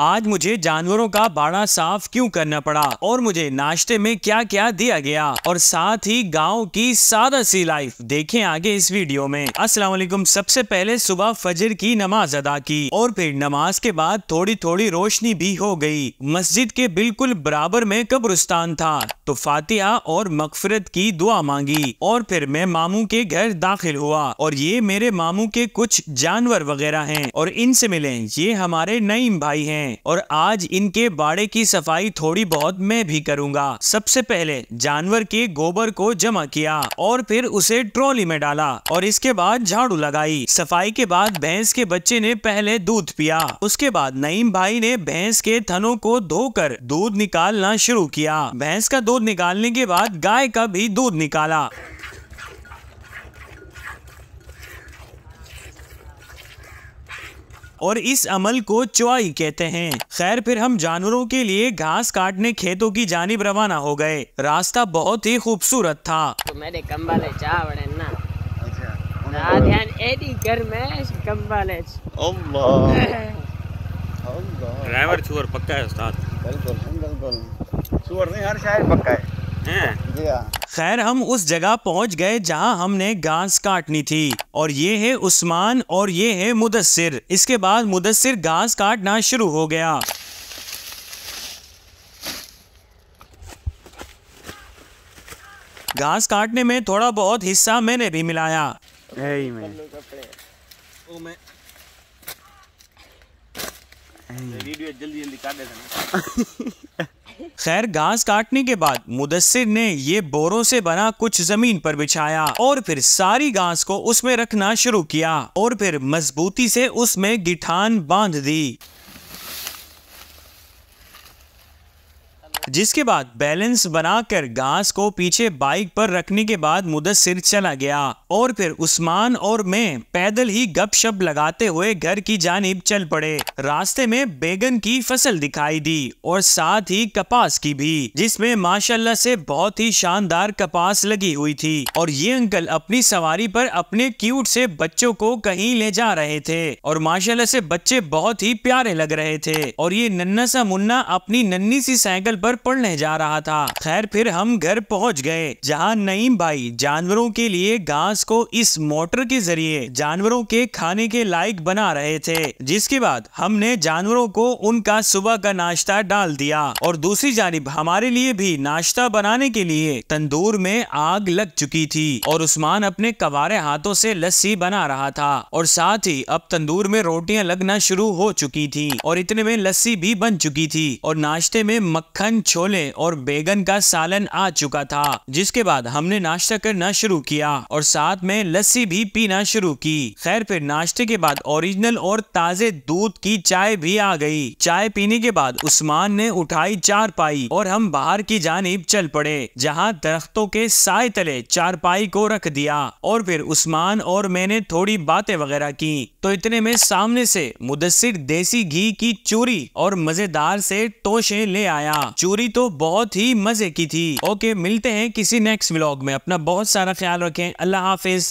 आज मुझे जानवरों का बाड़ा साफ क्यों करना पड़ा और मुझे नाश्ते में क्या क्या दिया गया और साथ ही गांव की सादा सी लाइफ देखें आगे इस वीडियो में। अस्सलाम वालेकुम। सबसे पहले सुबह फजर की नमाज अदा की और फिर नमाज के बाद थोड़ी थोड़ी रोशनी भी हो गई। मस्जिद के बिल्कुल बराबर में कब्रिस्तान था तो फातिहा और मगफिरत की दुआ मांगी और फिर मैं मामू के घर दाखिल हुआ और ये मेरे मामू के कुछ जानवर वगैरह हैं और इनसे मिले। ये हमारे नईम भाई हैं और आज इनके बाड़े की सफाई थोड़ी बहुत मैं भी करूंगा। सबसे पहले जानवर के गोबर को जमा किया और फिर उसे ट्रॉली में डाला और इसके बाद झाड़ू लगाई। सफाई के बाद भैंस के बच्चे ने पहले दूध पिया। उसके बाद नईम भाई ने भैंस के थनों को धोकर दूध निकालना शुरू किया। भैंस का दूध निकालने के बाद गाय का भी दूध निकाला। और इस अमल को चुआई कहते हैं। खैर फिर हम जानवरों के लिए घास काटने खेतों की जानिब रवाना हो गए। रास्ता बहुत ही खूबसूरत था। तो मेरे कंबाले चावड़े ना ध्यान एडी घर में कंबाले ड्राइवर छुअर पक्का है उस्ताद। बिल्कुल छुअर नहीं, हर शायद पक्का है। खैर हम उस जगह पहुंच गए जहां हमने घास काटनी थी और ये है उस्मान और ये है मुदस्सिर। इसके बाद मुदस्सिर घास काटना शुरू हो गया। घास काटने में थोड़ा बहुत हिस्सा मैंने भी मिलाया। खैर घास काटने के बाद मुदस्सिर ने ये बोरों से बना कुछ जमीन पर बिछाया और फिर सारी घास को उसमें रखना शुरू किया और फिर मजबूती से उसमें गिठान बांध दी। जिसके बाद बैलेंस बनाकर घास को पीछे बाइक पर रखने के बाद मुदस्सिर चला गया और फिर उस्मान और मैं पैदल ही गपशप लगाते हुए घर की जानिब चल पड़े। रास्ते में बैगन की फसल दिखाई दी और साथ ही कपास की भी, जिसमें माशाल्लाह से बहुत ही शानदार कपास लगी हुई थी। और ये अंकल अपनी सवारी पर अपने क्यूट से बच्चों को कहीं ले जा रहे थे और माशाल्लाह से बच्चे बहुत ही प्यारे लग रहे थे। और ये नन्ना सा मुन्ना अपनी नन्ही सी साइकिल पर पढ़ने जा रहा था। खैर फिर हम घर पहुंच गए जहां नईम भाई जानवरों के लिए घास को इस मोटर के जरिए जानवरों के खाने के लायक बना रहे थे। जिसके बाद हमने जानवरों को उनका सुबह का नाश्ता डाल दिया और दूसरी जानिब हमारे लिए भी नाश्ता बनाने के लिए तंदूर में आग लग चुकी थी और उस्मान अपने कवारे हाथों से लस्सी बना रहा था और साथ ही अब तंदूर में रोटियां लगना शुरू हो चुकी थी और इतने में लस्सी भी बन चुकी थी और नाश्ते में मक्खन, छोले और बैगन का सालन आ चुका था। जिसके बाद हमने नाश्ता करना शुरू किया और साथ में लस्सी भी पीना शुरू की। खैर फिर नाश्ते के बाद ओरिजिनल और ताजे दूध की चाय भी आ गई। चाय पीने के बाद उस्मान ने उठाई चारपाई और हम बाहर की जानिब चल पड़े जहां दरख्तों के साए तले चारपाई को रख दिया और फिर उस्मान और मैंने थोड़ी बातें वगैरह की। तो इतने में सामने से मुदस्सिर देसी घी की चूरी और मजेदार से तोशे ले आया। चूरी तो बहुत ही मजे की थी। ओके, मिलते हैं किसी नेक्स्ट व्लॉग में। अपना बहुत सारा ख्याल रखें। अल्लाह हाफिज।